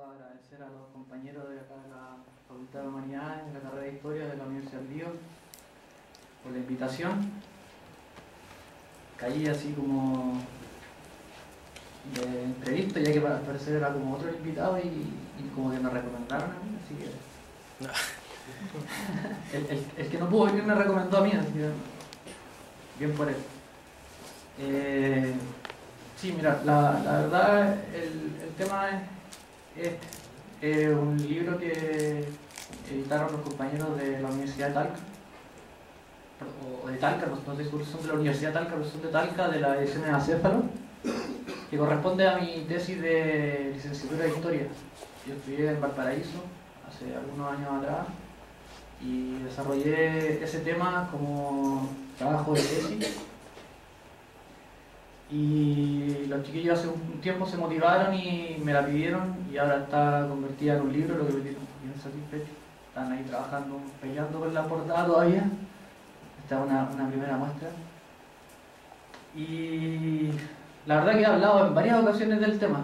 todo agradecer a los compañeros de acá de la Facultad de Humanidades, de la carrera de Historia de la Universidad del Bío, por la invitación. Caí así como de imprevisto, ya que al parecer era como otro invitado y como que me recomendaron a mí, así que... el que no pudo venir me recomendó a mí, así que bien por él. Sí, mira, la verdad el tema es un libro que editaron los compañeros de la Universidad de Talca, o de Talca, no sé si son de la Universidad de Talca, pero son de Talca, de la edición de Acéfalo, que corresponde a mi tesis de licenciatura de Historia. Yo estudié en Valparaíso hace algunos años atrás y desarrollé ese tema como trabajo de tesis. Y los chiquillos hace un tiempo se motivaron y me la pidieron y ahora está convertida en un libro, lo que me tiene bien satisfecho. Están ahí trabajando, peleando con la portada todavía. Esta es una primera muestra. Y la verdad que he hablado en varias ocasiones del tema.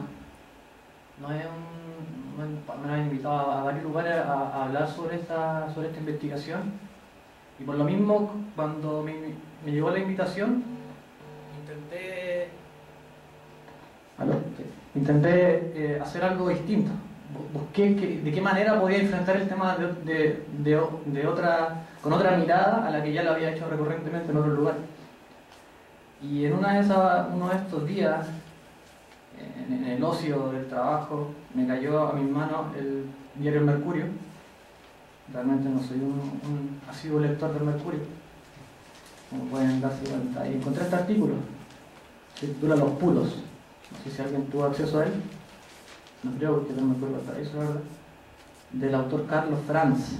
Me han invitado a varios lugares a hablar sobre esta investigación. Y por lo mismo, cuando me llegó la invitación, intenté hacer algo distinto. Busqué de qué manera podía enfrentar el tema con otra mirada a la que ya lo había hecho recurrentemente en otro lugar. Y en uno de estos días, en el ocio del trabajo, me cayó a mis manos el diario El Mercurio. Realmente no soy un asiduo lector del Mercurio, como pueden darse cuenta. Y encontré este artículo, se titula Los Pulos. No sé si alguien tuvo acceso a él. No creo, porque no me acuerdo para eso, ¿verdad? Del autor Carlos Franz.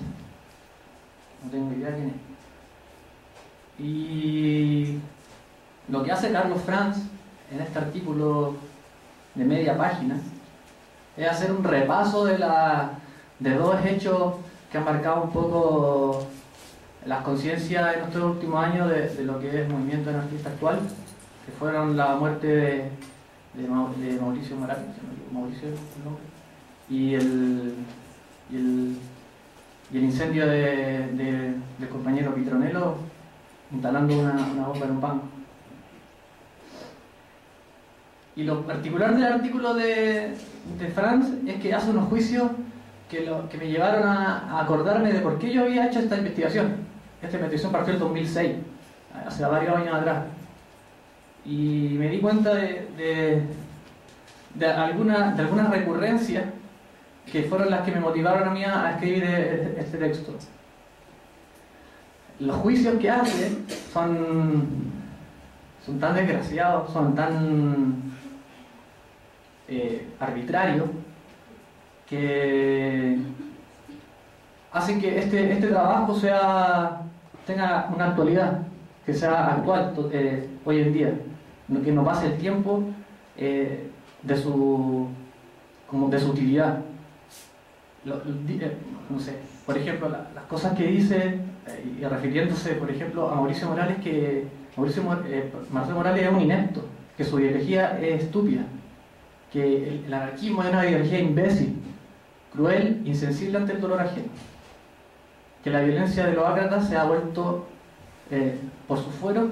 No tengo idea quién es. Y lo que hace Carlos Franz en este artículo de media página es hacer un repaso de dos hechos que han marcado un poco las conciencias en estos últimos años de lo que es el movimiento anarquista actual, que fueron la muerte de Mauricio Morales, Mauricio es el nombre, y el incendio del compañero Pitronello instalando una bomba en un banco. Y lo particular del artículo de Franz es que hace unos juicios que me llevaron a acordarme de por qué yo había hecho esta investigación. Esta investigación partió en el 2006, hace varios años atrás. Y me di cuenta de algunas recurrencias que fueron las que me motivaron a mí a escribir este texto. Los juicios que hace son tan desgraciados, son tan arbitrarios, que hacen que este trabajo tenga una actualidad, que sea actual hoy en día, que no pase el tiempo de su utilidad. No sé, por ejemplo, las cosas que dice, y refiriéndose, por ejemplo, a Mauricio Morales, que Marcelo Morales es un inepto, que su ideología es estúpida, que el anarquismo es una ideología imbécil, cruel, insensible ante el dolor ajeno, que la violencia de los ácratas se ha vuelto por sus fueros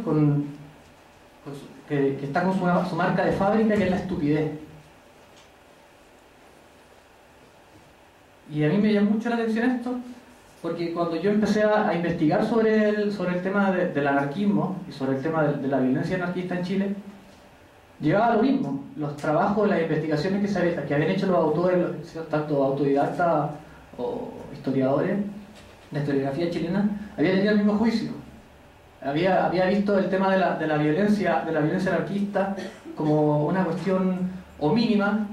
que está con su marca de fábrica, que es la estupidez. Y a mí me llamó mucho la atención esto, porque cuando yo empecé a investigar sobre el tema del anarquismo y sobre el tema de la violencia anarquista en Chile, llegaba a lo mismo. Los trabajos, las investigaciones que habían hecho los autores, tanto autodidactas o historiadores de historiografía chilena, habían tenido el mismo juicio. Había visto el tema de la violencia anarquista como una cuestión o mínima,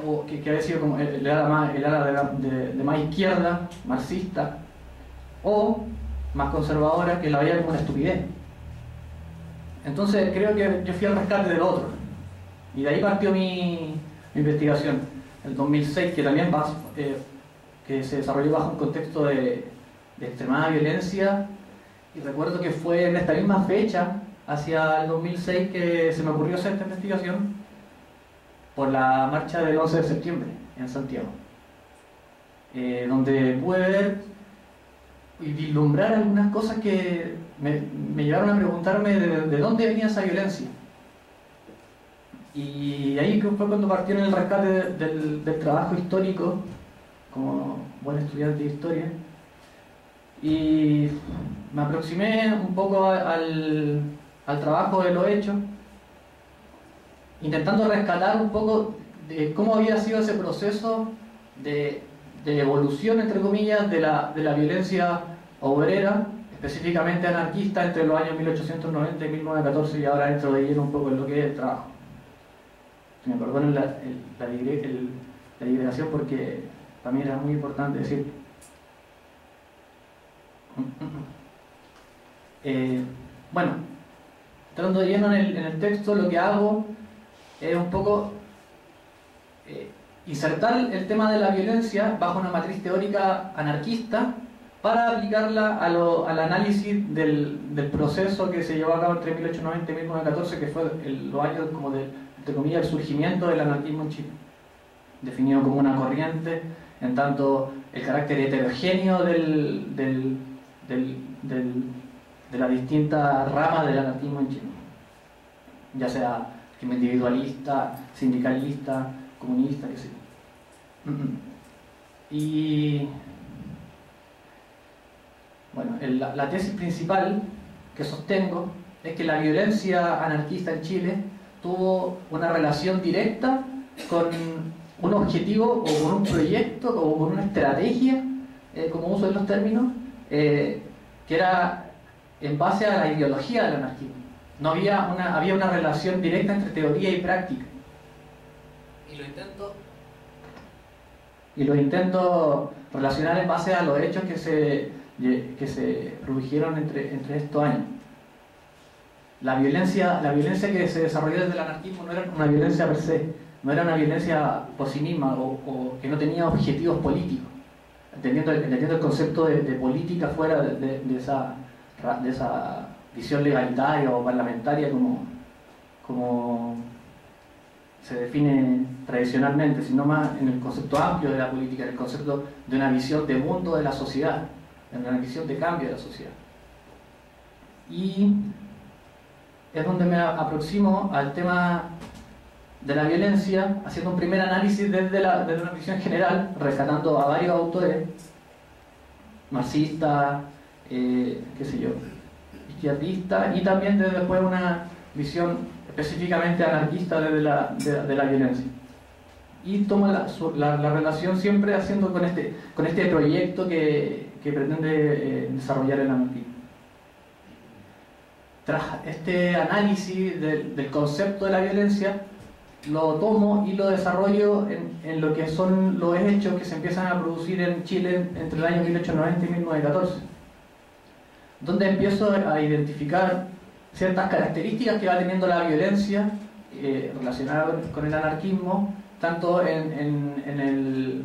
o que había sido como el ala de más izquierda, marxista, o más conservadora, que la veía como una estupidez. Entonces creo que yo fui al rescate del otro, y de ahí partió mi investigación, el 2006, que también que se desarrolló bajo un contexto de extremada violencia. Y recuerdo que fue en esta misma fecha, hacia el 2006, que se me ocurrió hacer esta investigación. por la marcha del 11 de septiembre en Santiago, donde pude ver y vislumbrar algunas cosas que me llevaron a preguntarme de dónde venía esa violencia. Y ahí fue cuando partió en el rescate del trabajo histórico, como buen estudiante de historia, y me aproximé un poco al trabajo de los hechos, intentando rescatar un poco de cómo había sido ese proceso de evolución, entre comillas, de la violencia obrera, específicamente anarquista, entre los años 1890 y 1914, y ahora entro de lleno un poco en lo que es el trabajo. Me perdonen la digregación porque para mí era muy importante decir. Bueno, entrando de lleno en el texto, lo que hago es un poco insertar el tema de la violencia bajo una matriz teórica anarquista para aplicarla al análisis del proceso que se llevó a cabo entre 1890 y 1914, que fue los años como entre comillas, el surgimiento del anarquismo en Chile, definido como una corriente, en tanto el carácter heterogéneo de las distintas ramas del anarquismo en Chile, ya sea individualista, sindicalista, comunista, qué sé yo. Y bueno, la tesis principal que sostengo es que la violencia anarquista en Chile tuvo una relación directa con un objetivo o con un proyecto o con una estrategia, como uso de los términos, que era en base a la ideología del anarquismo. No había una relación directa entre teoría y práctica. Y lo intento relacionar en base a los hechos que se produjeron entre estos años. La violencia que se desarrolló desde el anarquismo no era una violencia per se, no era una violencia por sí misma o que no tenía objetivos políticos, entendiendo el concepto de política fuera de esa visión legalitaria o parlamentaria como se define tradicionalmente, sino más en el concepto amplio de la política, en el concepto de una visión de mundo de la sociedad, en una visión de cambio de la sociedad. Y es donde me aproximo al tema de la violencia, haciendo un primer análisis desde una visión general, rescatando a varios autores, marxistas, qué sé yo, izquierdistas, y también después una visión específicamente anarquista desde de la violencia. Y tomo la relación siempre haciendo con este proyecto que pretende desarrollar el anarquismo. Tras este análisis del concepto de la violencia, lo tomo y lo desarrollo en lo que son los hechos que se empiezan a producir en Chile entre el año 1890 y 1914, donde empiezo a identificar ciertas características que va teniendo la violencia relacionada con el anarquismo, tanto en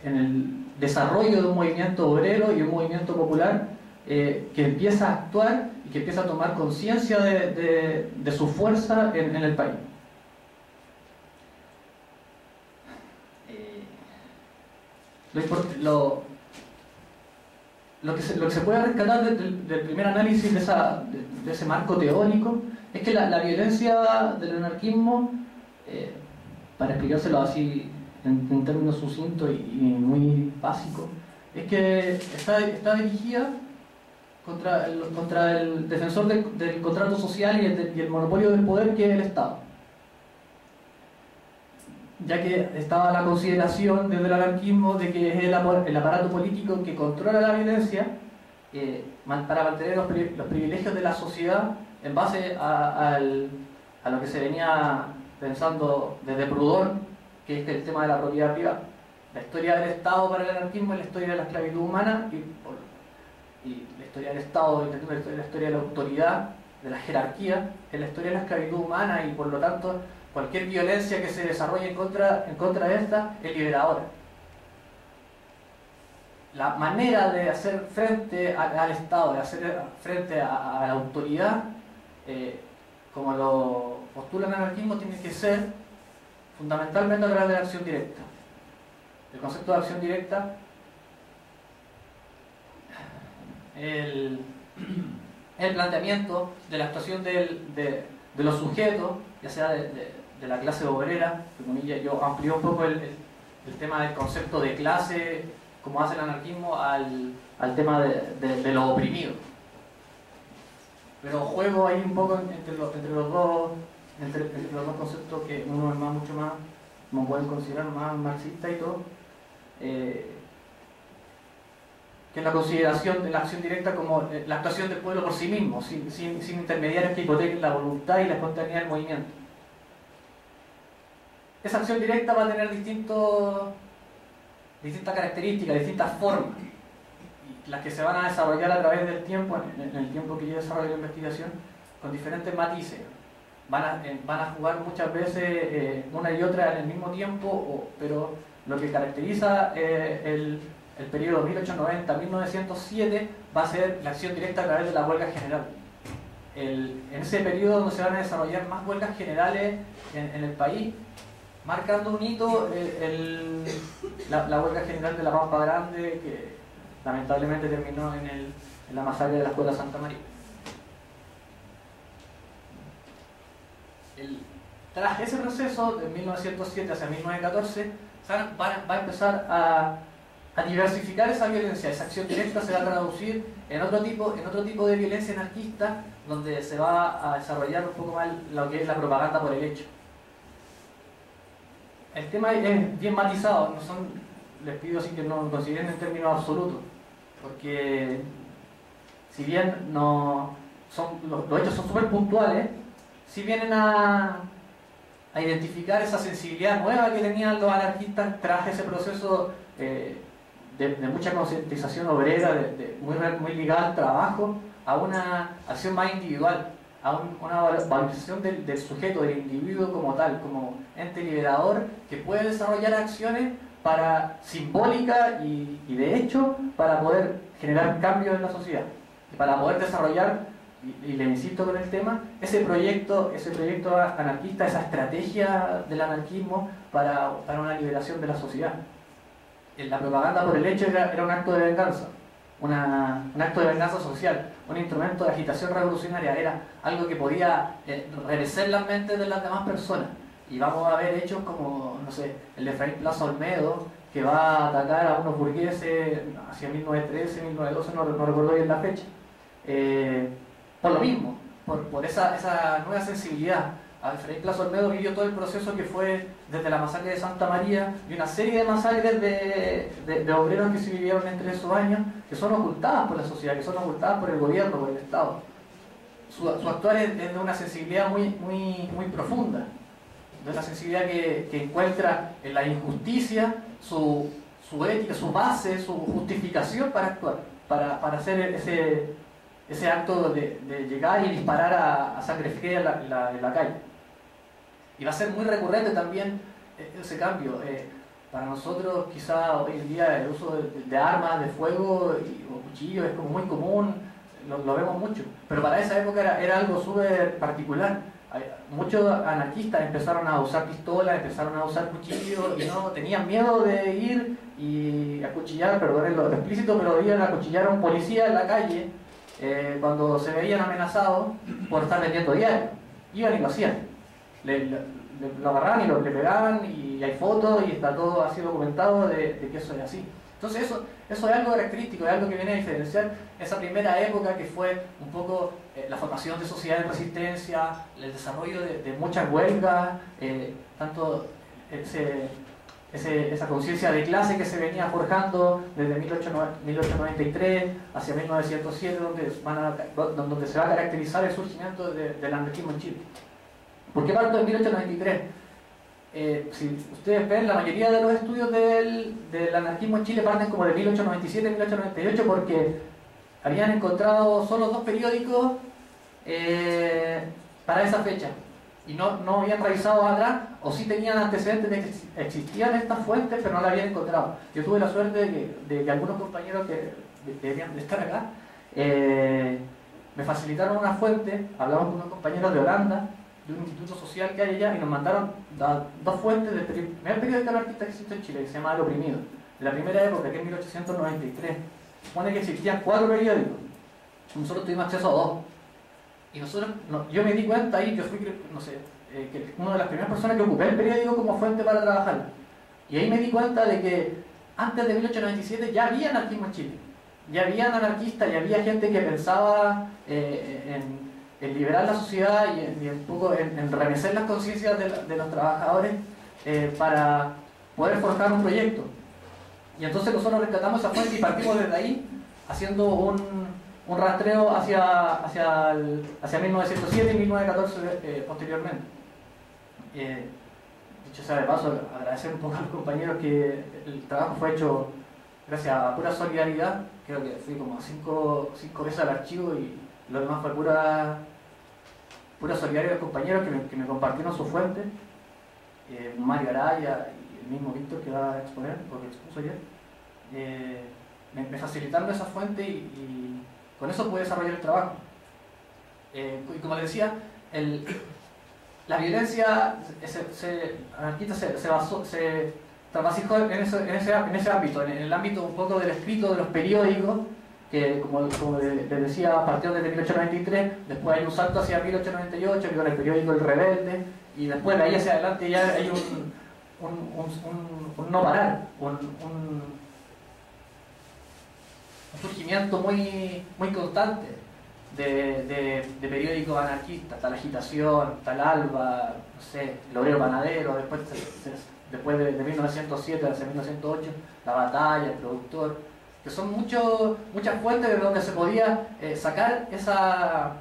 el desarrollo de un movimiento obrero y un movimiento popular que empieza a actuar y que empieza a tomar conciencia de su fuerza en el país. Lo que se puede rescatar del primer análisis de ese marco teórico es que la violencia del anarquismo, para explicárselo así en términos sucintos y muy básicos, es que está dirigida contra el defensor del contrato social y el monopolio del poder, que es el Estado, ya que estaba la consideración desde el anarquismo de que es el aparato político que controla la violencia para mantener los privilegios de la sociedad en base a lo que se venía pensando desde Proudhon, que es el tema de la propiedad privada. La historia del Estado para el anarquismo es la historia de la esclavitud humana y la historia del Estado, la historia de la autoridad, de la jerarquía, es la historia de la esclavitud humana, y por lo tanto cualquier violencia que se desarrolle en contra de esta es liberadora. La manera de hacer frente al Estado, de hacer frente a la autoridad, como lo postula el anarquismo, tiene que ser fundamentalmente a través de la acción directa. El concepto de acción directa, el planteamiento de la actuación de los sujetos, ya sea de la clase obrera, que yo amplío un poco el tema del concepto de clase, como hace el anarquismo, al tema de los oprimidos. Pero juego ahí un poco entre los dos conceptos, que uno es mucho más, como pueden considerar, más marxista y todo, que es la consideración de la acción directa como la actuación del pueblo por sí mismo, sin intermediarios que hipotequen la voluntad y la espontaneidad del movimiento. Esa acción directa va a tener distintas características, distintas formas, las que se van a desarrollar a través del tiempo, en el tiempo que yo desarrollo la investigación, con diferentes matices. Van a jugar muchas veces una y otra en el mismo tiempo, pero lo que caracteriza el periodo 1890-1907 va a ser la acción directa a través de la huelga general. En ese periodo donde se van a desarrollar más huelgas generales en el país, marcando un hito la huelga general de la Pampa Grande, que lamentablemente terminó en la masacre de la Escuela Santa María. Tras ese proceso, de 1907 hacia 1914, va a empezar a diversificar esa violencia. Esa acción directa se va a traducir en otro tipo de violencia anarquista, donde se va a desarrollar un poco más lo que es la propaganda por el hecho. El tema es bien matizado, les pido así que no lo consideren en términos absolutos, porque si bien los hechos son súper puntuales, si vienen a identificar esa sensibilidad nueva que tenían los anarquistas tras ese proceso de mucha concientización obrera, muy ligada al trabajo, a una acción más individual, a una valorización del sujeto, del individuo como tal, como ente liberador, que puede desarrollar acciones simbólicas y de hecho para poder generar cambios en la sociedad, y para poder desarrollar, y le insisto con el tema, ese proyecto anarquista, esa estrategia del anarquismo para una liberación de la sociedad. La propaganda por el hecho era un acto de venganza, un acto de venganza social, un instrumento de agitación revolucionaria, era algo que podía reverecer las mentes de las demás personas. Y vamos a ver hechos como, no sé, el de Efraín Plaza Olmedo, que va a atacar a unos burgueses hacia 1913, 1912, no recuerdo bien la fecha, por lo mismo, por esa nueva sensibilidad. Efraín Plaza Olmedo vivió todo el proceso que fue desde la masacre de Santa María y una serie de masacres de obreros que se vivieron entre esos años, que son ocultadas por la sociedad, que son ocultadas por el gobierno, por el Estado. Su actuar es de una sensibilidad muy profunda, de una sensibilidad que encuentra en la injusticia su ética, su base, su justificación para actuar, para hacer ese acto de llegar y disparar a sangre fría en la calle. Y va a ser muy recurrente también ese cambio. Para nosotros quizá hoy en día el uso de armas de fuego o cuchillos es como muy común, lo vemos mucho, pero para esa época era algo súper particular. Muchos anarquistas empezaron a usar pistolas, empezaron a usar cuchillos y no tenían miedo de ir y acuchillar, perdonen lo explícito, pero iban a acuchillar a un policía en la calle cuando se veían amenazados por estar vendiendo diario. Iban y lo hacían. Lo agarraban y le pegaban, y hay fotos y está todo así documentado de que eso es así. Entonces eso es algo característico, es algo que viene a diferenciar esa primera época que fue un poco la formación de sociedades de resistencia, el desarrollo de muchas huelgas, tanto esa conciencia de clase que se venía forjando desde 1893 hacia 1907, donde se va a caracterizar el surgimiento del anarquismo en Chile. ¿Por qué parto en 1893? Si ustedes ven, la mayoría de los estudios del anarquismo en Chile parten como de 1897 1898, porque habían encontrado solo 2 periódicos para esa fecha y no habían revisado atrás, o sí tenían antecedentes de que existían estas fuentes, pero no las habían encontrado. Yo tuve la suerte de que algunos compañeros que deberían de estar acá me facilitaron una fuente. Hablamos con unos compañeros de Holanda de un instituto social que hay allá y nos mandaron dos fuentes del primer periódico anarquista que existe en Chile, que se llama El Oprimido, de la primera época, que es 1893. Supone que existían 4 periódicos, nosotros tuvimos acceso a 2. Y nosotros, yo me di cuenta ahí, yo fui, no sé, que una de las primeras personas que ocupé el periódico como fuente para trabajar. Y ahí me di cuenta de que antes de 1897 ya había anarquismo en Chile. Ya habían anarquistas, ya había gente que pensaba en liberar la sociedad y un poco en remecer las conciencias de los trabajadores para poder forjar un proyecto. Y entonces nosotros rescatamos esa fuente y partimos desde ahí haciendo un rastreo hacia 1907 y 1914 posteriormente. Dicho sea de paso, agradecer un poco a los compañeros que el trabajo fue hecho gracias a pura solidaridad. Creo que fui como 5 veces al archivo y lo demás fue pura solidaridad de los compañeros que me compartieron su fuente. Mario Araya y el mismo Víctor que va a exponer, porque expuso ayer, me facilitaron esa fuente y con eso pude desarrollar el trabajo. Y como les decía, la violencia anarquista se trabajó en ese ámbito, en el ámbito un poco del escrito de los periódicos, que como les decía, a partir de 1893, después hay un salto hacia 1898, que con el periódico El Rebelde, y después de ahí hacia adelante ya hay un no parar, un surgimiento muy constante de periódicos anarquistas. Está La Agitación, está El Alba, no sé, El Obrero Panadero, después de 1907 hacia 1908, La Batalla, El Productor, que son muchas fuentes de donde se podía sacar esa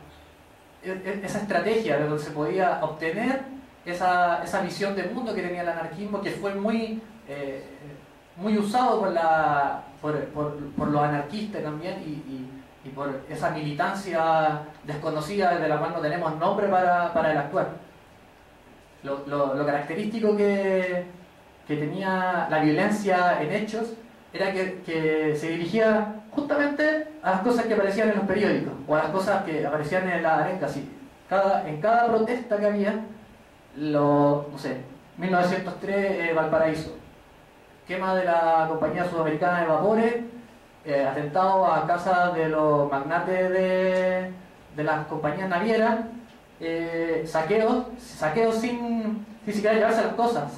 estrategia, de donde se podía obtener esa visión de mundo que tenía el anarquismo, que fue muy usado por los anarquistas también y por esa militancia desconocida de la cual no tenemos nombre para el actual. Lo característico que tenía la violencia en hechos era que se dirigía justamente a las cosas que aparecían en los periódicos o a las cosas que aparecían en la arenga. En cada protesta que había, no sé, 1903 Valparaíso, quema de la Compañía Sudamericana de Vapores, atentado a casa de los magnates de las compañías navieras, saqueos sin siquiera llevarse las cosas,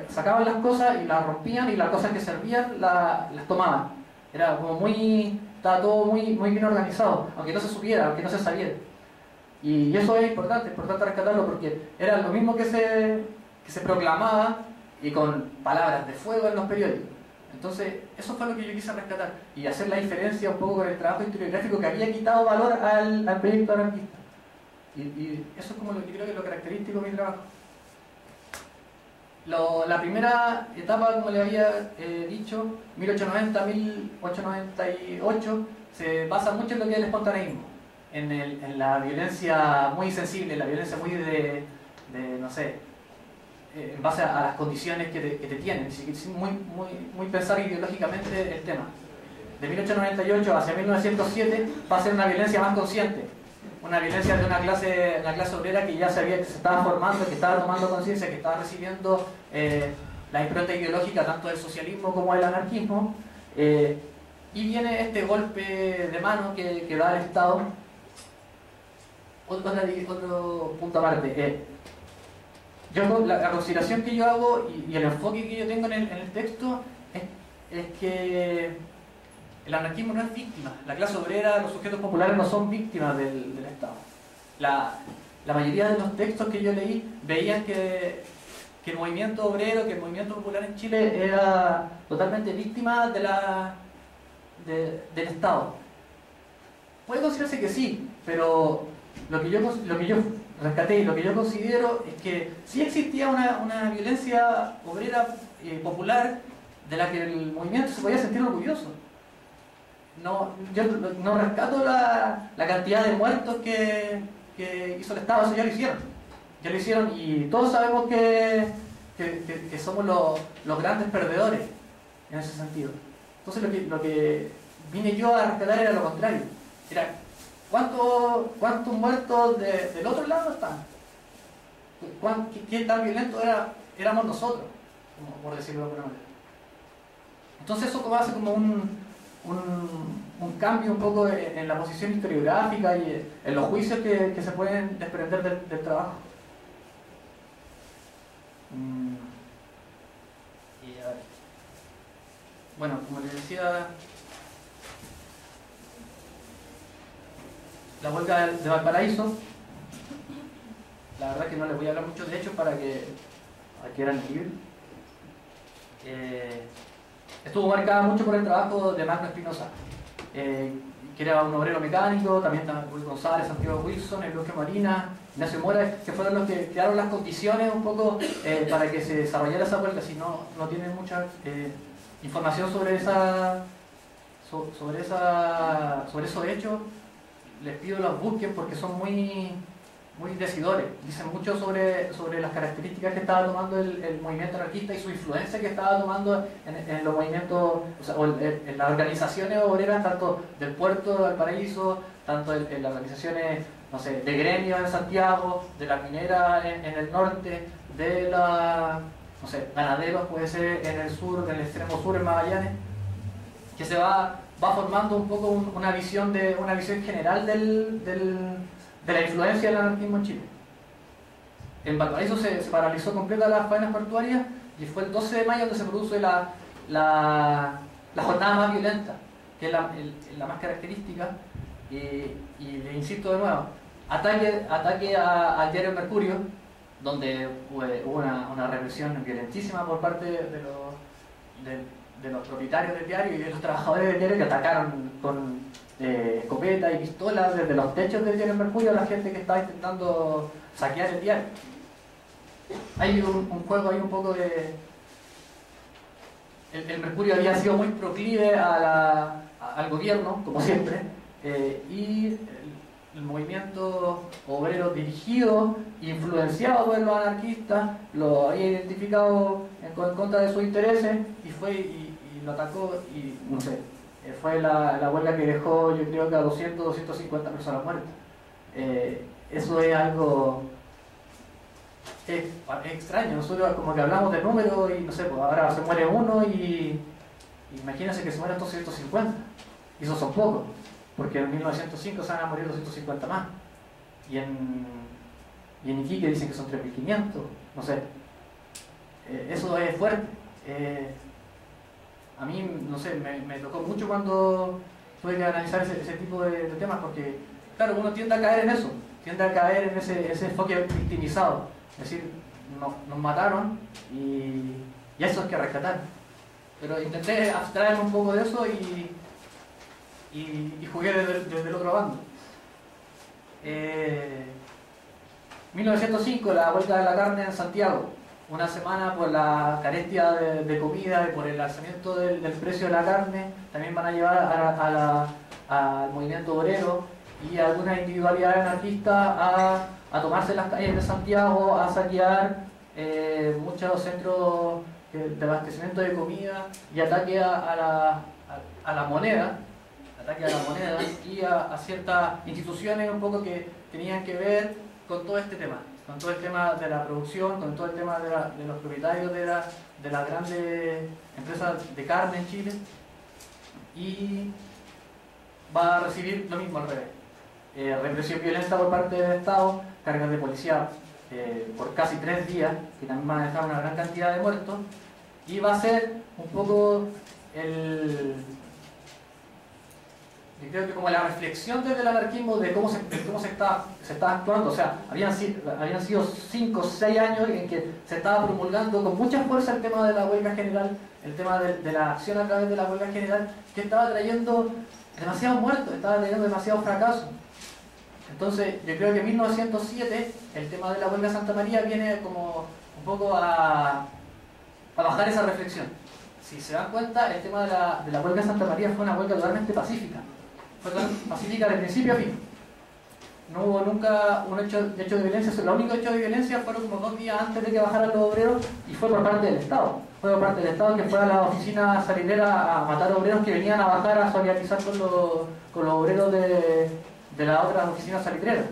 sacaban las cosas y las rompían y las cosas que servían las tomaban. Era como estaba todo muy bien organizado, aunque no se supiera, aunque no se sabiera. Y eso es importante rescatarlo porque era lo mismo que se proclamaba y con palabras de fuego en los periódicos. Entonces, eso fue lo que yo quise rescatar y hacer la diferencia un poco con el trabajo historiográfico que había quitado valor al proyecto anarquista. Y eso es como lo que creo que es lo característico de mi trabajo. La primera etapa, como le había dicho, 1890-1898, se basa mucho en lo que es el espontaneísmo, en la violencia muy sensible, la violencia muy no sé, en base a las condiciones que te tienen, muy pensar ideológicamente el tema. De 1898 hacia 1907 va a ser una violencia más consciente, una violencia de una clase obrera que ya sabía que se estaba formando, que estaba tomando conciencia, que estaba recibiendo la impronta ideológica tanto del socialismo como del anarquismo, y viene este golpe de mano que da el Estado. Otro punto aparte, la consideración que yo hago y el enfoque que yo tengo en el texto es que el anarquismo no es víctima. La clase obrera, los sujetos populares no son víctimas del Estado. La mayoría de los textos que yo leí veían que el movimiento obrero, que el movimiento popular en Chile era totalmente víctima del Estado. Puede considerarse que sí, pero lo que yo rescaté y lo que yo considero es que sí existía una violencia obrera popular de la que el movimiento se podía sentir orgulloso. Yo no rescato la cantidad de muertos que hizo el Estado, eso ya lo hicieron y todos sabemos que somos los grandes perdedores en ese sentido. Entonces lo que vine yo a rescatar era lo contrario, era ¿cuántos muertos del otro lado están? qué tan violento éramos nosotros, por decirlo de alguna manera. Entonces eso como hace como un cambio un poco en la posición historiográfica y en los juicios que se pueden desprender del trabajo. Y a ver. Bueno, como les decía, la huelga de Valparaíso, la verdad que no les voy a hablar mucho de hecho para que adquieran el libro. Estuvo marcada mucho por el trabajo de Magno Espinosa, que era un obrero mecánico, también Luis González, Santiago Wilson, Eulogio Marina, Ignacio Mora, que fueron los que crearon las condiciones un poco para que se desarrollara esa huelga. Si no tienen mucha información sobre esos hechos, les pido los busquen porque son muy decidores. Dicen mucho sobre las características que estaba tomando el movimiento anarquista y su influencia que estaba tomando en los movimientos, en las organizaciones obreras, tanto del puerto de Valparaíso, tanto en las organizaciones, no sé, de gremios en Santiago, de la minera en el norte, de no sé, ganaderos puede ser en el sur, en el extremo sur, en Magallanes, que se va formando un poco una visión general de la influencia del anarquismo en Chile. En Valparaíso se paralizó completa las faenas portuarias y fue el 12 de mayo donde se produce la jornada más violenta, que es la más característica, y le insisto de nuevo, ataque al diario Mercurio, donde hubo una represión violentísima por parte de los propietarios del diario y de los trabajadores del diario, que atacaron con escopetas y pistolas desde los techos del diario Mercurio a la gente que estaba intentando saquear el diario. Hay un juego ahí un poco de... El Mercurio había sido muy proclive al gobierno, como siempre, y el movimiento obrero dirigido, influenciado por los anarquistas, lo había identificado en contra de sus intereses y lo atacó y no sé, fue la huelga que dejó, yo creo que a 250 personas muertas. Eso es algo extraño. Nosotros como que hablamos de números y no sé, pues ahora se muere uno y imagínense que se mueren 250, y esos son pocos, porque en 1905 se van a morir 250 más, y en Iquique dicen que son 3.500, no sé. Eso es fuerte. A mí, no sé, me tocó mucho cuando tuve que analizar ese tipo de temas, porque, claro, uno tiende a caer en eso, tiende a caer en ese enfoque victimizado. Es decir, nos mataron y eso hay que rescatar. Pero intenté abstraerme un poco de eso y jugué desde el otro bando. 1905, la huelga de la carne en Santiago. Una semana por la carencia de comida y por el alzamiento del precio de la carne, también van a llevar al movimiento obrero y a algunas individualidades anarquistas a tomarse las calles de Santiago, a saquear muchos centros de abastecimiento de comida y ataque a la moneda, y a ciertas instituciones un poco que tenían que ver con todo este tema. Con todo el tema de la producción, con todo el tema de los propietarios de las grandes empresas de carne en Chile, y va a recibir lo mismo al revés. Represión violenta por parte del Estado, cargas de policía por casi 3 días, que también van a dejar una gran cantidad de muertos, y va a ser un poco yo creo que como la reflexión desde el anarquismo de cómo se está actuando. O sea, habían sido 5 o 6 años en que se estaba promulgando con mucha fuerza el tema de la huelga general, el tema de la acción a través de la huelga general, que estaba trayendo demasiados muertos, estaba trayendo demasiados fracasos. Entonces, yo creo que en 1907 el tema de la huelga de Santa María viene como un poco a bajar esa reflexión. Si se dan cuenta, el tema de la huelga de Santa María fue una huelga totalmente pacífica. Fue pacífica de principio a fin. No hubo nunca un hecho de violencia. El único hecho de violencia fueron como 2 días antes de que bajaran los obreros, y fue por parte del Estado. Fue por parte del Estado que fue a la oficina salinera a matar obreros que venían a bajar a solidarizar con los obreros de las otras oficinas salineras.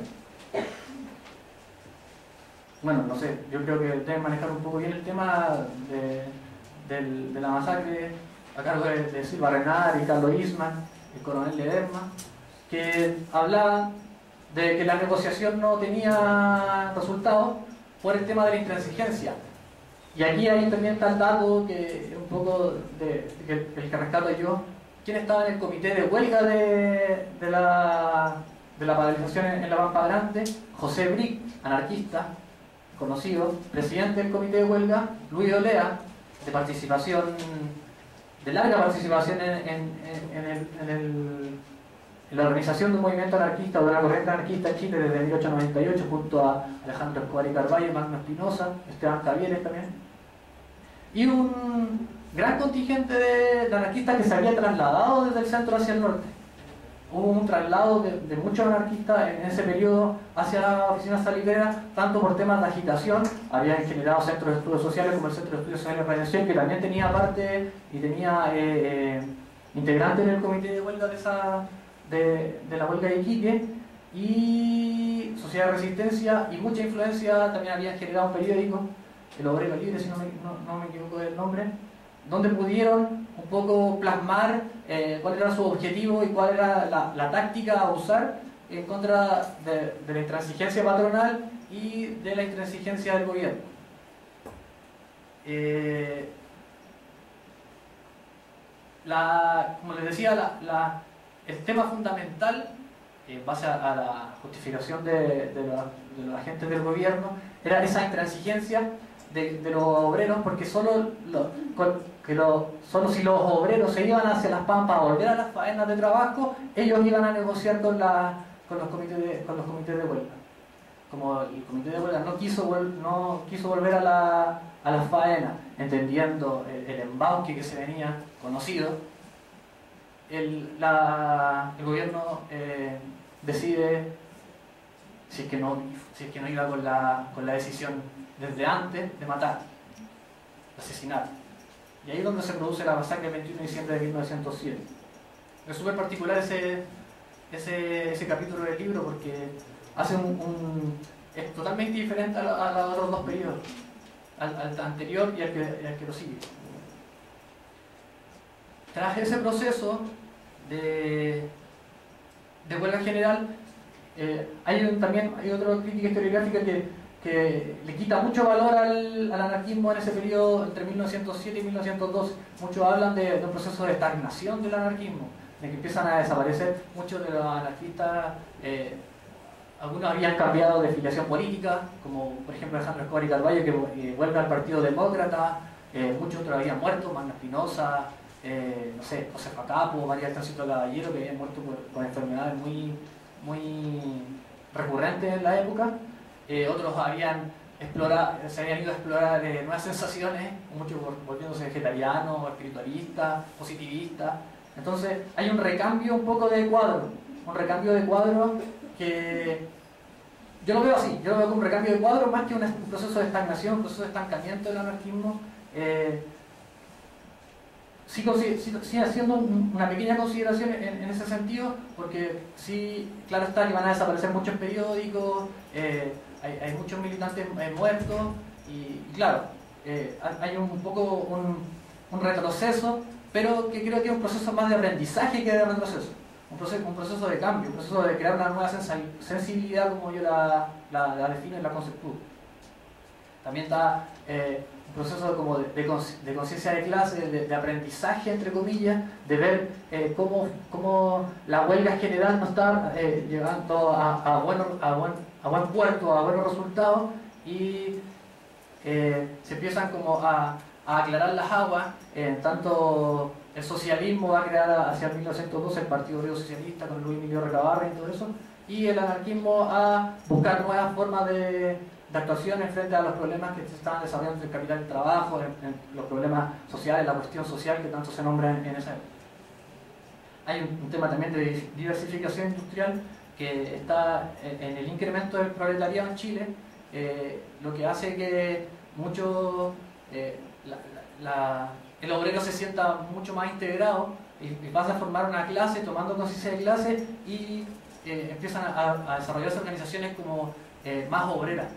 bueno, no sé, yo creo que deben manejar un poco bien el tema de la masacre a cargo de Silva Renard y Carlos Isman, el coronel Ledesma, que hablaban de que la negociación no tenía resultado por el tema de la intransigencia. Y aquí hay también tal dato que un poco el que rescato yo. ¿Quién estaba en el comité de huelga de la paralización en la Pampa Grande? José Bric, anarquista, conocido, presidente del comité de huelga. Luis Olea, de larga participación en la organización de un movimiento anarquista o de una corriente anarquista en Chile desde 1898, junto a Alejandro Escobar y Carballo, Magno Espinosa, Esteban Cavieres también. Y un gran contingente de anarquistas que se había trasladado desde el centro hacia el norte. Hubo un traslado de muchos anarquistas en ese periodo hacia oficinas saliveras, tanto por temas de agitación. Habían generado centros de estudios sociales como el Centro de Estudios Sociales de Redención, que también tenía parte y tenía integrantes en el comité de huelga de la huelga de Iquique, y Sociedad de Resistencia, y mucha influencia. También habían generado un periódico, El Obrero Libre, si no me equivoco del nombre, donde pudieron un poco plasmar cuál era su objetivo y cuál era la táctica a usar en contra de la intransigencia patronal y de la intransigencia del gobierno. Como les decía, el tema fundamental, en base a la justificación de los agentes del gobierno, era esa intransigencia de los obreros, porque solo si los obreros se iban hacia las pampas a volver a las faenas de trabajo, ellos iban a negociar con los comités de huelga. Como el comité de huelga no quiso volver a las faenas, entendiendo el embauque que se venía conocido, el gobierno decide, si es que no iba con la decisión desde antes, de matar, de asesinar. Y ahí es donde se produce la masacre el 21 de diciembre de 1907. Es súper particular ese capítulo del libro, porque hace es totalmente diferente a los otros dos periodos, al anterior y al que lo sigue. Tras ese proceso de huelga general, hay otra crítica historiográfica que le quita mucho valor al anarquismo en ese periodo entre 1907 y 1912. Muchos hablan de un proceso de estagnación del anarquismo, de que empiezan a desaparecer muchos de los anarquistas. Algunos habían cambiado de filiación política, como por ejemplo Alejandro Escobar y Carballo, que vuelve al Partido Demócrata. Muchos otros habían muerto, Magno Espinosa, no sé, Josefa Capo, María Estancito Caballero, que habían muerto por enfermedades muy recurrentes en la época. Otros se habían ido a explorar nuevas sensaciones, muchos volviéndose vegetarianos, espiritualistas, positivistas. Entonces hay un recambio un poco de cuadro, que yo lo veo así, yo lo veo como un recambio de cuadro más que un proceso de estagnación, un proceso de estancamiento del anarquismo. Sigue haciendo una pequeña consideración en ese sentido, porque sí, claro está que van a desaparecer muchos periódicos, hay muchos militantes muertos, y claro, hay un poco un retroceso, pero que creo que es un proceso más de aprendizaje que de retroceso, un proceso de cambio, un proceso de crear una nueva sensibilidad, como yo la defino y la conceptúo. También está un proceso como de conciencia de clase, de aprendizaje, entre comillas, de ver cómo la huelga general no está llegando a buen puerto, a buenos resultados, y se empiezan como a aclarar las aguas. Tanto el socialismo va a crear hacia 1912 el Partido Obrero Socialista con Luis Emilio Recabarren y todo eso, y el anarquismo a buscar nuevas formas de actuación en frente a los problemas que se estaban desarrollando en el capital del trabajo, en los problemas sociales, la cuestión social que tanto se nombra en esa época. Hay un tema también de diversificación industrial que está en el incremento del proletariado en Chile, lo que hace que el obrero se sienta mucho más integrado y pasa a formar una clase, tomando conciencia de clase, y empiezan a desarrollarse organizaciones como más obreras,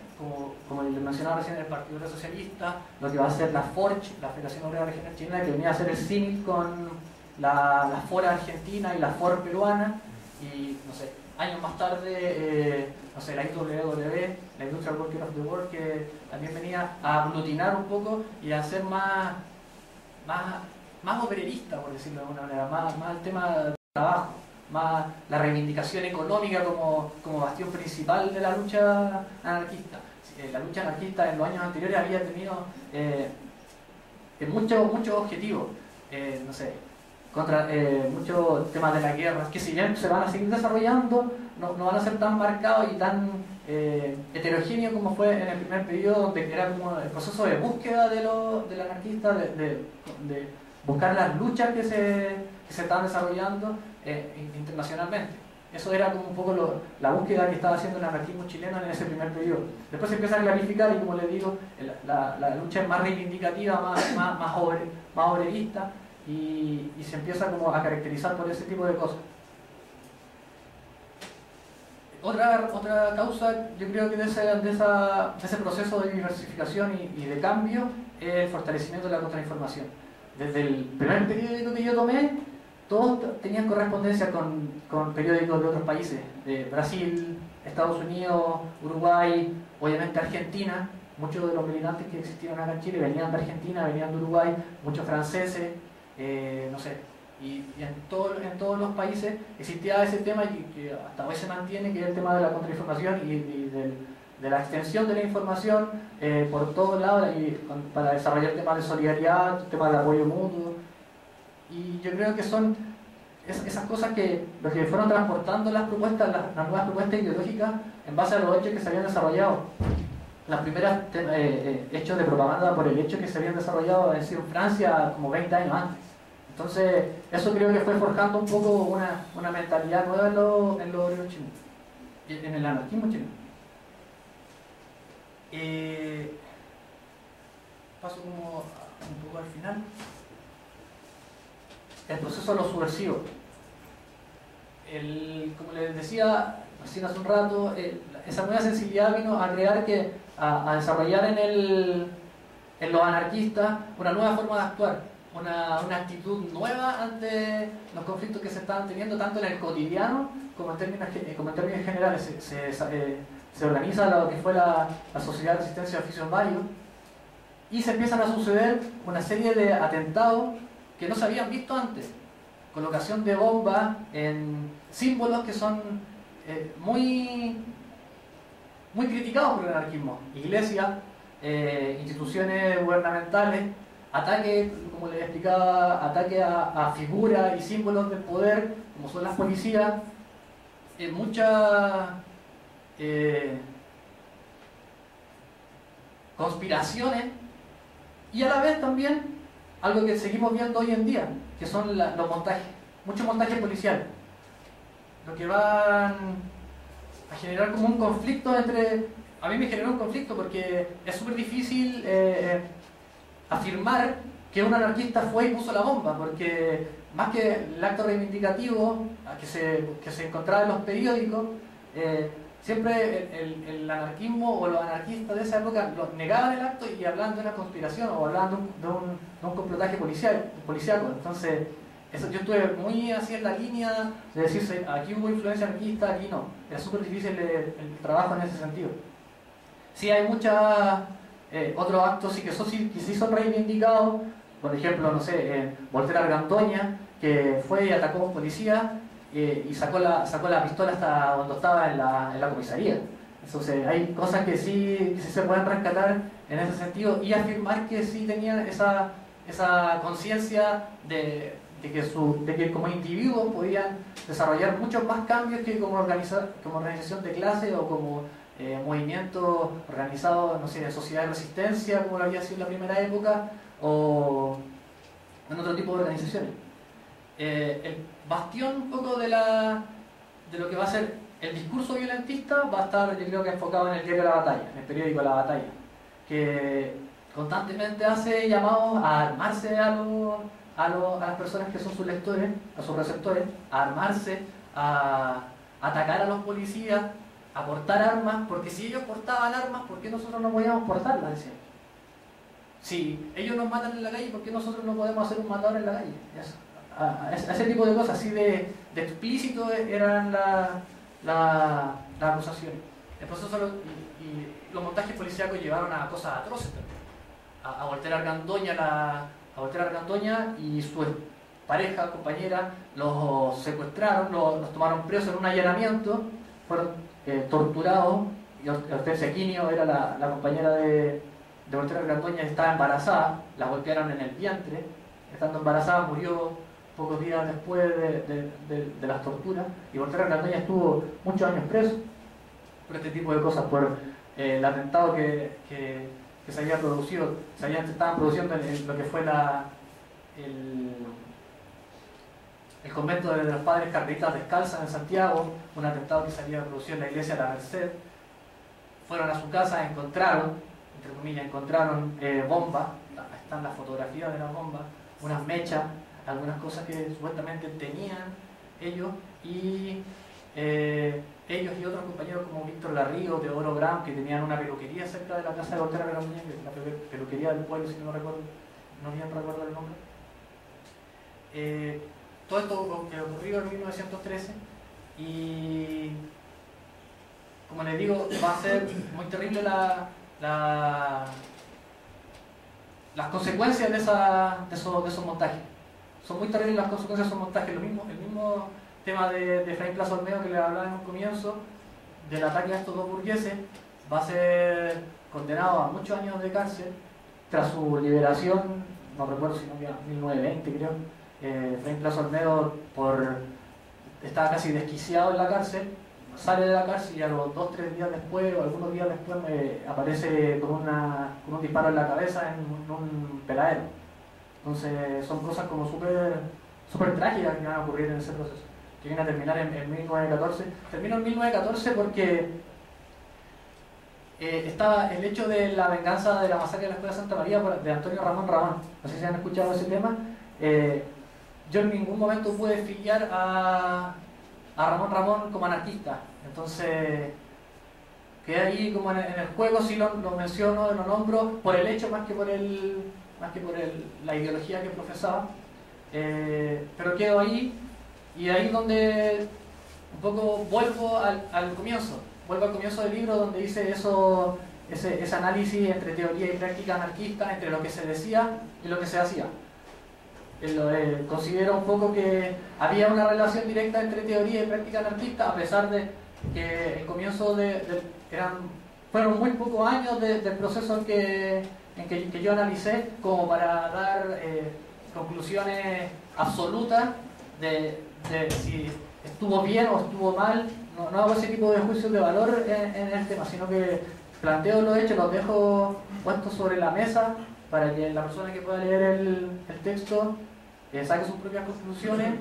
como le mencionaba recién, el Partido Obrero Socialista, lo que va a ser la FORCH, la Federación Obrera Regional Chilena, que venía a ser el símil con la FOR argentina y la FOR peruana, y no sé, años más tarde, no sé, la IWW, la Industrial Workers of the World, que también venía a aglutinar un poco y a hacer más obrerista, por decirlo de alguna manera, más el tema del trabajo, más la reivindicación económica como bastión principal de la lucha anarquista. La lucha anarquista en los años anteriores había tenido muchos objetivos, no sé, contra muchos temas de la guerra, que si bien se van a seguir desarrollando, no van a ser tan marcados y tan heterogéneos como fue en el primer periodo, donde era como el proceso de búsqueda del anarquista, de buscar las luchas que se estaban desarrollando internacionalmente. Eso era como un poco la búsqueda que estaba haciendo el anarquismo chileno en ese primer periodo. Después se empieza a clarificar y, como les digo, la lucha es más reivindicativa, más obrerista, y se empieza como a caracterizar por ese tipo de cosas. Otra causa, yo creo que de ese proceso de diversificación y de cambio, es el fortalecimiento de la contrainformación. Desde el primer periódico que yo tomé, todos tenían correspondencia con periódicos de otros países, de Brasil, Estados Unidos, Uruguay, obviamente Argentina. Muchos de los militantes que existieron acá en Chile venían de Argentina, venían de Uruguay, muchos franceses, no sé, y en todos los países existía ese tema que hasta hoy se mantiene, que es el tema de la contrainformación y de la extensión de la información por todos lados, para desarrollar temas de solidaridad, temas de apoyo mutuo. Y yo creo que son esas cosas que los que fueron transportando las propuestas, las nuevas propuestas ideológicas, en base a los hechos que se habían desarrollado. Las primeras hechos de propaganda por el hecho que se habían desarrollado en Francia como 20 años antes. Entonces, eso creo que fue forjando un poco una mentalidad nueva en los obreros chilenos, en el anarquismo chileno. Paso como un poco al final. El proceso de lo subversivo. Como les decía hace un rato, esa nueva sensibilidad vino a crear a desarrollar en los anarquistas una nueva forma de actuar, una actitud nueva ante los conflictos que se estaban teniendo, tanto en el cotidiano como en términos generales. Se organiza lo que fue la Sociedad de Resistencia de Oficios Varios, y se empiezan a suceder una serie de atentados que no se habían visto antes. Colocación de bombas en símbolos que son muy criticados por el anarquismo. Iglesias, instituciones gubernamentales, ataques, como les explicaba, ataques a figuras y símbolos del poder, como son las policías, muchas conspiraciones, y a la vez también algo que seguimos viendo hoy en día, que son los montajes, muchos montajes policiales, lo que van a generar como un conflicto a mí me generó un conflicto porque es súper difícil afirmar que un anarquista fue y puso la bomba, porque más que el acto reivindicativo que se encontraba en los periódicos, siempre el anarquismo o los anarquistas de esa época negaban el acto y hablaban de una conspiración o hablaban de un complotaje policiaco. Entonces, yo estuve muy así en la línea de decirse, aquí hubo influencia anarquista, aquí no. Era súper difícil el trabajo en ese sentido. Sí, hay otros actos que sí son reivindicados. Por ejemplo, no sé, Voltaire Argandoña, que fue y atacó a un policía y sacó la pistola hasta donde estaba en la comisaría. Entonces hay cosas que sí se pueden rescatar en ese sentido, y afirmar que sí tenían esa conciencia de que como individuos podían desarrollar muchos más cambios que como organización de clase o como movimiento organizado, no sé, de sociedad de resistencia, como lo había sido en la primera época, o en otro tipo de organizaciones. El bastión un poco de lo que va a ser el discurso violentista va a estar, yo creo que enfocado en el diario La Batalla, en el periódico La Batalla, que constantemente hace llamados a armarse a las personas que son sus lectores, a sus receptores, a armarse, a atacar a los policías, a portar armas, porque si ellos portaban armas, ¿por qué nosotros no podíamos portarlas? Decían. Si ellos nos matan en la calle, ¿por qué nosotros no podemos hacer un matador en la calle? Ese tipo de cosas, así de explícito eran las acusaciones. El proceso y los montajes policíacos llevaron a cosas atroces también. A Walter Argandoña y su pareja, compañera, los secuestraron, los tomaron presos en un allanamiento, fueron torturados, y Hortensia Quinio era la compañera de Walter Argandoña, estaba embarazada, la golpearon en el vientre, estando embarazada murió pocos días después de las torturas, y Walter Argandoña estuvo muchos años preso por este tipo de cosas, por el atentado que se había producido, estaban produciendo en lo que fue el convento de los padres carmelitas descalzas en Santiago, un atentado que se había producido en la iglesia de la Merced. Fueron a su casa, encontraron, entre comillas, bombas, están las fotografías de las bombas, unas mechas, algunas cosas que supuestamente tenían ellos, y ellos y otros compañeros como Víctor Garrido, Teodoro Brown, que tenían una peluquería cerca de la casa de Walter Argandoña, que es la peluquería del pueblo, si no recuerdo, no bien recuerdo el nombre. Todo esto que ocurrió en 1913, y como les digo, va a ser muy terrible las consecuencias de esos montajes. Son muy terribles las consecuencias de esos montajes. El mismo tema de Efraín Plaza Olmedo que les hablaba en un comienzo, del ataque a estos dos burgueses, va a ser condenado a muchos años de cárcel tras su liberación, no recuerdo si no había 1920 creo. Efraín Plaza Olmedo estaba casi desquiciado en la cárcel, sale de la cárcel y a los 2-3 días después o algunos días después aparece con un disparo en la cabeza en un peladero. Entonces son cosas como súper trágicas que van a ocurrir en ese proceso, que viene a terminar en 1914. Termino en 1914 porque estaba el hecho de la venganza de la masacre de la Escuela Santa María de Antonio Ramón Ramón. No sé si han escuchado ese tema. Yo en ningún momento pude filiar a Ramón Ramón como anarquista, entonces quedé ahí como en el juego, sí lo menciono, lo nombro por el hecho más que por la ideología que profesaba, pero quedo ahí, y ahí donde un poco vuelvo al comienzo del libro, donde hice ese análisis entre teoría y práctica anarquista, entre lo que se decía y lo que se hacía. Considero un poco que había una relación directa entre teoría y práctica anarquista, a pesar de que el comienzo fueron muy pocos años del proceso en que yo analicé como para dar conclusiones absolutas de si estuvo bien o estuvo mal. No hago ese tipo de juicios de valor en el tema, sino que planteo los hechos, los dejo puestos sobre la mesa para que la persona que pueda leer el texto saque sus propias conclusiones,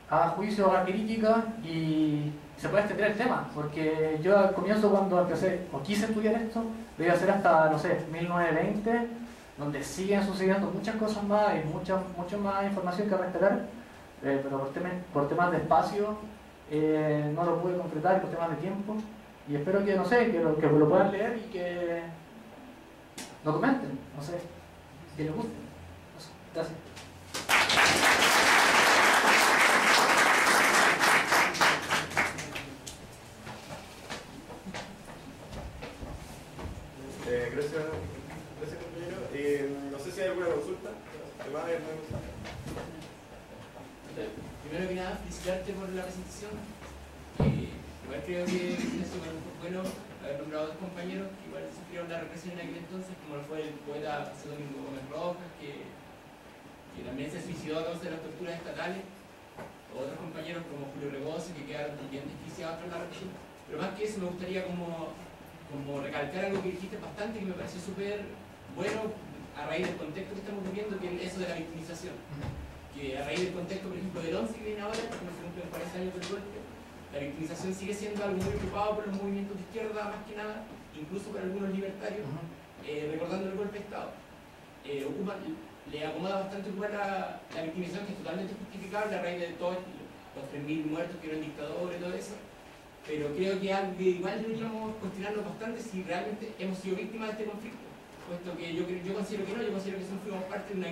haga juicio, haga crítica y se pueda extender el tema, porque yo al comienzo, cuando empecé o quise estudiar esto, lo iba a hacer hasta, no sé, 1920, donde siguen sucediendo muchas cosas más y mucha más información que rescatar, pero por temas de espacio no lo pude concretar, por temas de tiempo, y espero que, no sé, que lo puedan leer y que lo comenten, no sé, que les guste. Gracias. Gracias compañero. No sé si hay alguna consulta. Primero que nada, felicitarte por la presentación. Igual creo que es súper bueno haber nombrado a dos compañeros que igual sufrieron la represión en aquel entonces, como lo fue el poeta José Domingo Gómez Rojas, que también se suicidó a causa de las torturas estatales, o otros compañeros como Julio Rebozo, que quedaron también desquiciados por la represión. Pero más que eso, me gustaría como recalcar algo que dijiste bastante, que me pareció súper bueno a raíz del contexto que estamos viviendo, que es eso de la victimización. Que a raíz del contexto, por ejemplo, del 11 que viene ahora, que se cumplen 40 años del golpe, la victimización sigue siendo algo muy ocupado por los movimientos de izquierda, más que nada, incluso por algunos libertarios, recordando el golpe de Estado. Le acomoda bastante ocupar la victimización, que es totalmente justificable a raíz de todos los 3.000 muertos que eran dictadores y todo eso. pero creo que algo que igual deberíamos cuestionarnos bastante si realmente hemos sido víctimas de este conflicto, puesto que yo considero que no, yo considero que siempre fuimos parte de una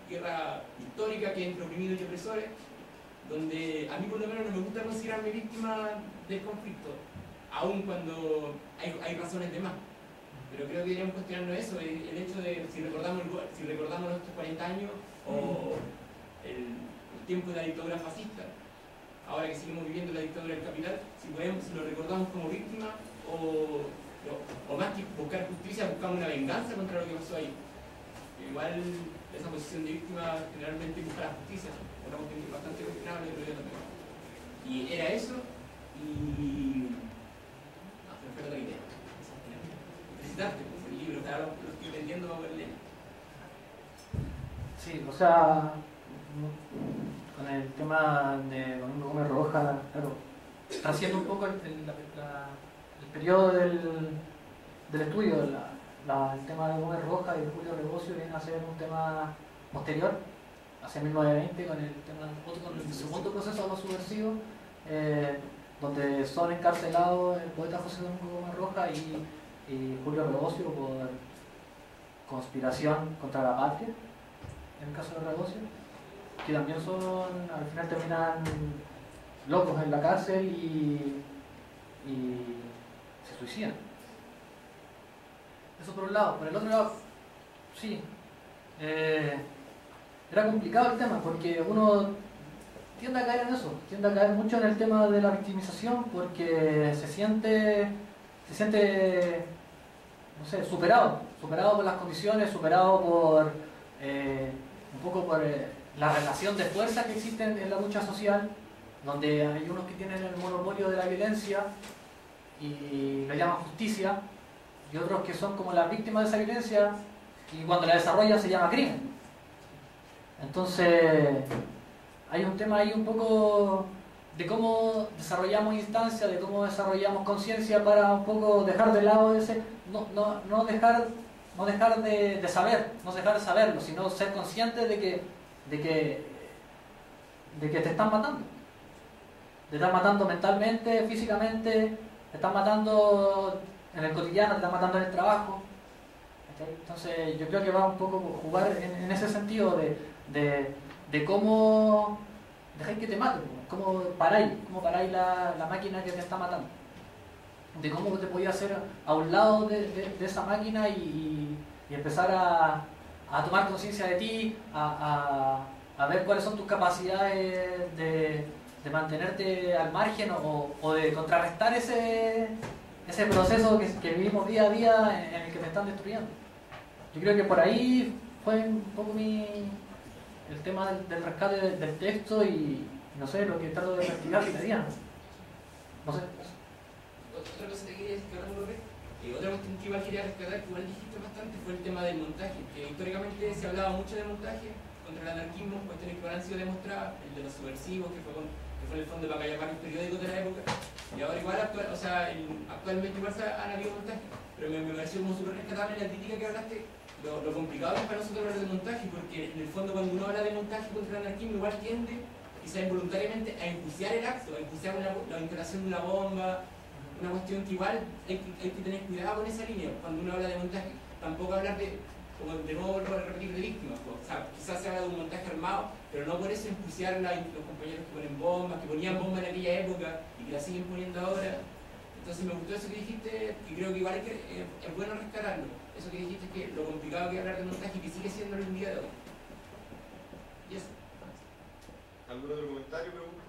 guerra histórica que entre oprimidos y opresores, donde a mí por lo menos no me gusta considerarme víctima del conflicto, aun cuando hay razones de más. Pero creo que deberíamos cuestionarnos eso, el hecho de si recordamos nuestros 40 años o el tiempo de la dictadura fascista, ahora que seguimos viviendo la dictadura del capital, si lo recordamos como víctima o más que buscar justicia, buscamos una venganza contra lo que pasó ahí. Igual esa posición de víctima generalmente busca la justicia, una cuestión bastante cuestionable, creo yo también. Y era eso, y... no, se me fue otra idea. Felicitarte, pues el libro, claro, lo estoy vendiendo para poder leer. Sí, o sea, con el tema de Domingo Gómez Roja, claro, está haciendo un poco el periodo del estudio, el tema de Gómez Roja y de Julio Regocio viene a ser un tema posterior, hacia 1920, con el segundo proceso de lo subversivo, donde son encarcelados el poeta José Domingo Gómez Roja y Julio Regocio por conspiración contra la patria, en el caso de Regocio, que también al final terminan locos en la cárcel y se suicidan. Eso por un lado. Por el otro lado, sí, era complicado el tema porque uno tiende a caer en eso, tiende a caer mucho en el tema de la victimización porque se siente no sé, superado por las condiciones, superado por un poco por la relación de fuerza que existe en la lucha social, donde hay unos que tienen el monopolio de la violencia y lo llaman justicia, y otros que son como las víctimas de esa violencia y cuando la desarrollan se llama crimen. Entonces hay un tema ahí un poco de cómo desarrollamos instancias, de cómo desarrollamos conciencia para un poco dejar de lado ese, no dejar de saber, no dejar de saberlo, sino ser consciente de que te están matando. Te están matando mentalmente, físicamente, te están matando en el cotidiano, te están matando en el trabajo. Entonces yo creo que va un poco jugar en ese sentido de cómo dejáis que te maten, cómo paráis la máquina que te está matando, de cómo te podías hacer a un lado de esa máquina y empezar a tomar conciencia de ti, a ver cuáles son tus capacidades de mantenerte al margen o de contrarrestar ese proceso que vivimos día a día en el que te están destruyendo. Yo creo que por ahí fue un poco el tema del rescate del texto y no sé, lo que trato de investigar y pedía. No sé. Otra cosa que quería decir que ahora me acordé, otra cuestión que igual quería rescatar, que igual dijiste bastante, fue el tema del montaje, que históricamente se hablaba mucho de montaje contra el anarquismo, cuestiones que han sido demostradas, el de los subversivos, que fue en el fondo para callar varios periódicos de la época, y ahora igual actualmente igual han habido montajes, pero me pareció como súper rescatable la crítica que hablaste, lo complicado que es para nosotros hablar de montaje, porque en el fondo cuando uno habla de montaje contra el anarquismo igual tiende, quizá involuntariamente, a enjuiciar el acto, a enjuiciar la instalación de una bomba, una cuestión que igual hay que tener cuidado con esa línea cuando uno habla de montaje, tampoco hablar como de nuevo repetir de víctimas, o sea, quizás se habla de un montaje armado, pero no por eso enjuiciar a los compañeros que ponen bombas, que ponían bombas en aquella época y que las siguen poniendo ahora. Entonces me gustó eso que dijiste, y creo que igual es bueno rescatarlo, eso que dijiste, que lo complicado que es hablar de montaje, que sigue siendo el día de hoy. Y eso. ¿Algún otro comentario, pregunta?